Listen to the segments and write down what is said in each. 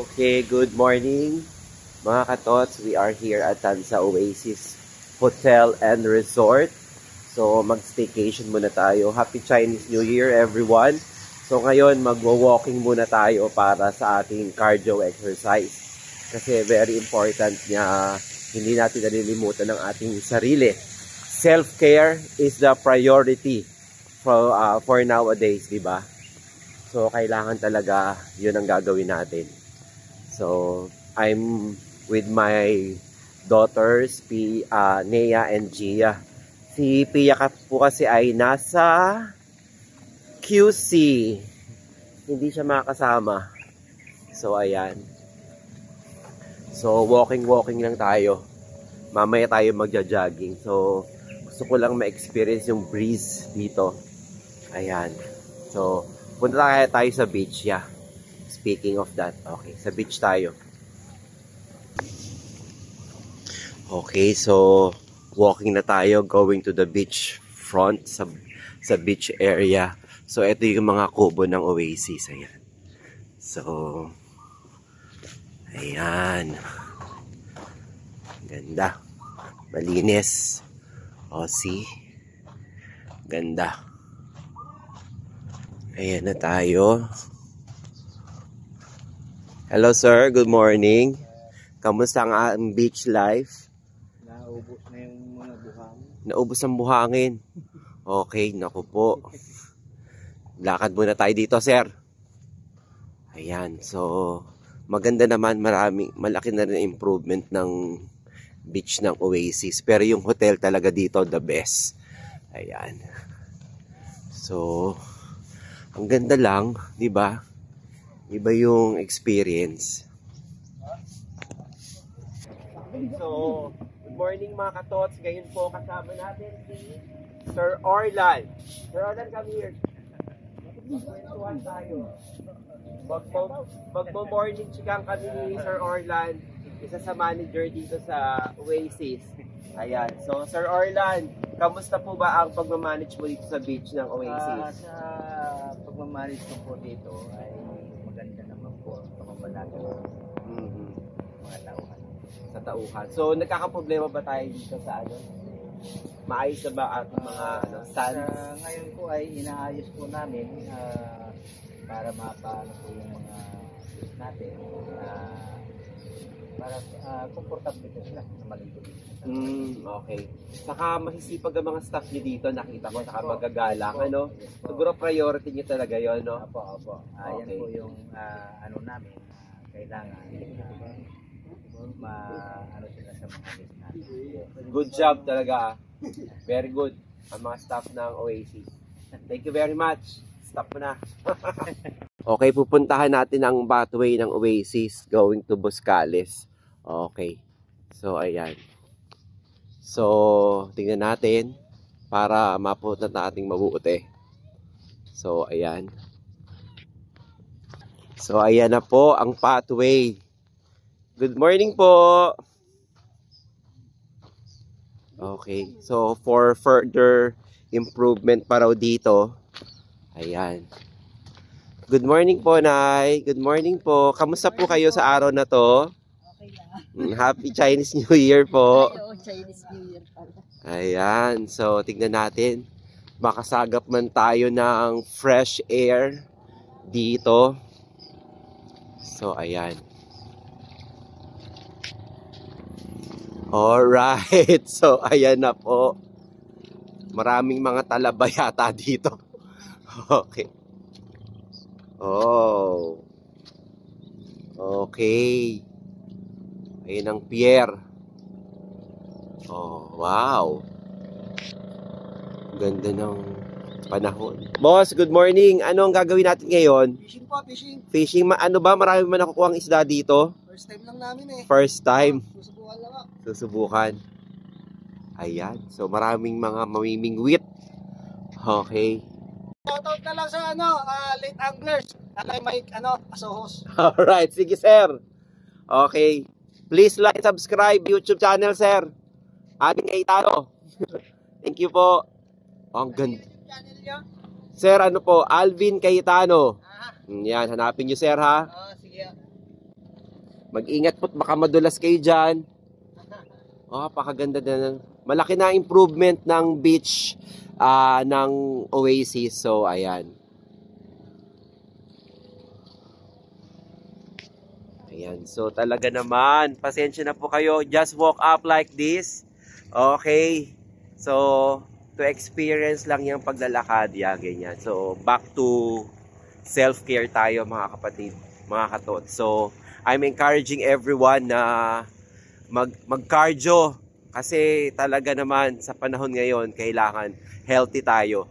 Okay, good morning mga katots. We are here at Tansa Oasis Hotel and Resort. So mag-staycation muna tayo. Happy Chinese New Year everyone. So ngayon magwo-walking muna tayo para sa ating cardio exercise. Kasi very important niya, hindi natin nalilimutan ng ating sarili. Self-care is the priority for nowadays, di ba? So, kailangan talaga yun ang gagawin natin. So, I'm with my daughters, Nea and Gia. Si Pia po kasi ay nasa QC. Hindi siya makasama. So, ayan. So, walking lang tayo. Mamaya tayo magja-jogging. So, gusto ko lang ma-experience yung breeze dito. Ayan. So, punta tayo sa beach, yeah. Speaking of that, okay, sa beach tayo. Okay, so walking na tayo, going to the beach front, sa beach area. So, ito yung mga kubo ng Oasis, ayan. So, ayan. Ganda. Malinis. O, see? Ganda. Ayan na tayo. Hello sir, good morning. Kamusta ang beach life? Naubos na yung mga buhangin. Naubos ang buhangin. Okay, naku po. Lakad muna tayo dito sir. Ayan, so maganda naman, malaki na rin improvement ng beach ng Oasis. Pero yung hotel talaga dito, the best. Ayan. So, ang ganda lang, di ba? Iba yung experience. So, good morning mga katots. Ngayon po kasama natin si Sir Orlan. Sir Orlan, come here. Magkwentuhan tayo. Magmo-morning chikang kami ni Sir Orlan. Isa sa manager dito sa Oasis. Ayan. So, Sir Orlan, kamusta po ba ang pagmamanage mo dito sa beach ng Oasis? Sa pagmamanage ko po dito ay maganda naman po ang pamamalagi ng mga tauhan. Sa tauhan. So, nagkakaproblema ba tayo dito sa ano? Maayos na ba at mga stands? Ngayon po ay inaayos po namin para mapaano po yung mga fish natin para komportable po sila sa maligo dito. Okay. Saka masisipag ang mga staff niyo dito, nakita ko, saka magagalang, ano? Yes, siguro priority niyo talaga yon, no? Opo. Yan po yung ano namin, kailangan ano sila sa mga fish natin. Good job talaga. Very good ang mga staff ng Oasis. Thank you very much. Stop mo na. Okay, pupuntahan natin ang pathway ng Oasis going to Buscales. Okay. So, ayan. So, tingnan natin para mapunta nating mabuti. So, ayan. So, ayan na po ang pathway. Good morning po. Okay. So, for further improvement pa raw dito, ayan. Good morning po, Nay. Good morning po. Kamusta po kayo sa araw na to? Okay lang. Happy Chinese New Year po. Oo, Chinese New Year pala. Ayan. So, tignan natin. Makasagap man tayo ng fresh air dito. So, ayan. Alright. So, ayan na po. Maraming mga talaba yata dito. Okay. Oh. Okay. Ayun ang pier. Oh, wow. Ganda ng panahon. Boss, good morning. Ano ang gagawin natin ngayon? Fishing po, fishing. Fishing, ano ba? Marami man nakukuha ang isda dito? First time lang namin eh. First time. Susubukan lang ako. Susubukan. Ayan. So, maraming mga mamimingwit. Okay. Shoutout na lang sa late anglers. Kay Mike, Asohos. Alright. Sige, sir. Okay. Please like, subscribe YouTube channel, sir. Ating Kaitano. Thank you po. Ang ganda. Channel nyo? Sir, ano po? Alvin Cayetano. Yan, hanapin nyo, sir, ha? Sige. Mag-ingat po't baka madulas kayo dyan. Oh, pakaganda na. Malaki na improvement ng beach ng Oasis. So, ayan. Ayan. So, talaga naman. Pasensya na po kayo. Just walk up like this. Okay. So, to experience lang yung paglalakad. Yan, ganyan. So, back to self-care tayo mga kapatid, mga katot. So, I'm encouraging everyone na mag-cardio kasi talaga naman sa panahon ngayon kailangan healthy tayo.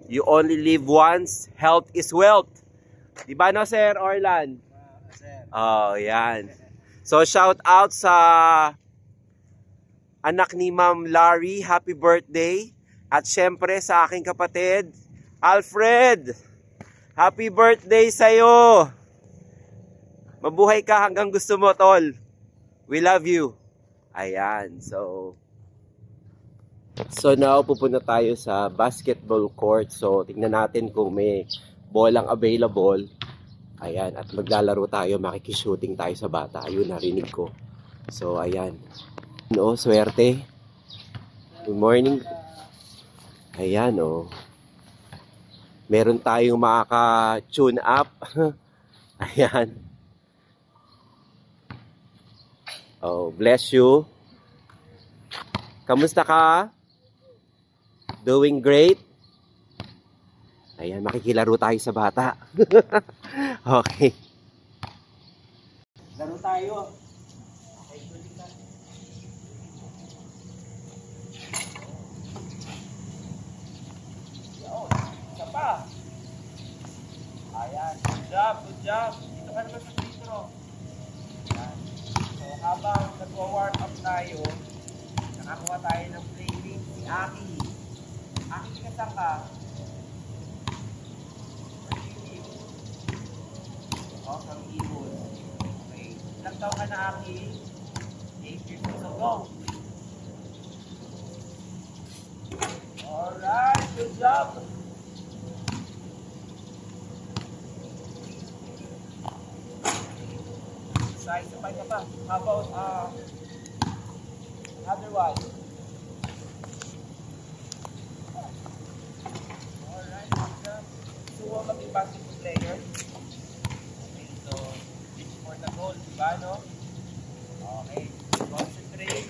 You only live once, health is wealth. Diba no, Sir Orlan? Oh, yan. So shout out sa anak ni Ma'am Larry, happy birthday. At syempre sa aking kapatid, Alfred, happy birthday sa'yo. Mabuhay ka hanggang gusto mo, tol. We love you. Ayan, so now pupunta tayo sa basketball court. So tingnan natin kung may bolang available. Ayan, at maglalaro tayo, makikishooting tayo sa bata. Ayun, narinig ko. So ayan. No, swerte. Good morning. Ayan, oh. Meron tayong makaka-tune up. Ayan. Oh, bless you. Kamusta ka? Doing great? Ayan, makikilaro tayo sa bata. Okay. Laro tayo. Okay, tuloy ka. Yo, isa pa. Ayan, good job, good job. Dito ka naman sa free-throw. Ayan. So, habang nagwa-warm up tayo, nakakuha tayo ng playmate si Aki. Aki, kasang ka? Oh, from Ibon. Okay. Ilang taon ka na, Aki? 8 years old. So, go! Alright, good job! Size, sabay ka pa. How about, other one? Alright, good job. So, what about the basketball player? Okay, so, reach for the goal, diba, no? Okay, concentrate.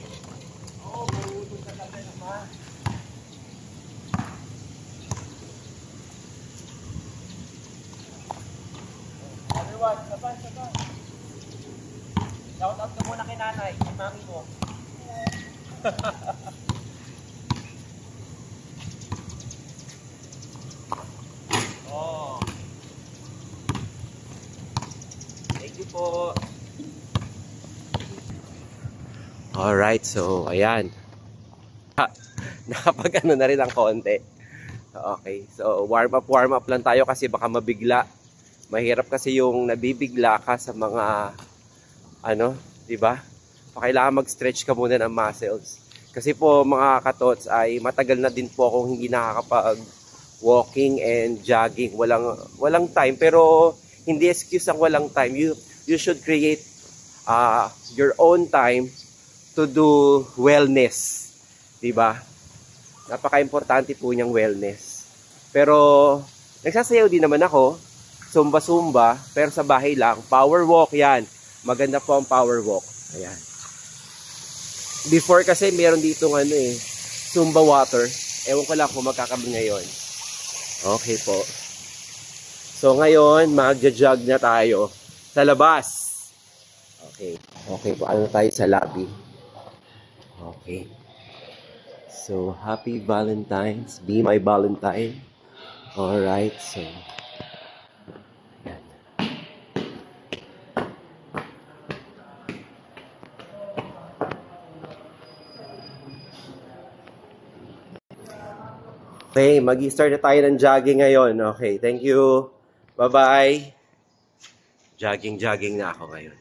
Oh, marunong ka talaga naman. Other one, sabay, sabay. Shout out ka muna kay nanay, kay mami mo. Oh. Thank you po. Alright, so ayan. Nakapag-ano na rin ang konti. Okay, so warm up lang tayo kasi baka mabigla. Mahirap kasi yung nabibigla ka sa mga di ba? Kailangan mag-stretch ka muna ng muscles. Kasi po mga katots ay matagal na din po akong hindi nakakapag-walking and jogging. Walang time, pero hindi excuse ang walang time. You should create your own time to do wellness. Di ba? Napaka-importante po niyang wellness. Pero nagsasayaw din naman ako, zumba-zumba, pero sa bahay lang. Power walk yan. Maganda po ang power walk. Ayan. Before kasi meron dito Zumba water. Ewan ko lang kung magkakabi ngayon. Okay po. So ngayon, magja-jog na tayo sa labas. Okay. Okay po. Ano tayo sa lobby? Okay. So, happy Valentine's. Be my Valentine. Alright. So, okay, mag-start na tayo ng jogging ngayon. Okay, thank you. Bye-bye. Jogging na ako ngayon.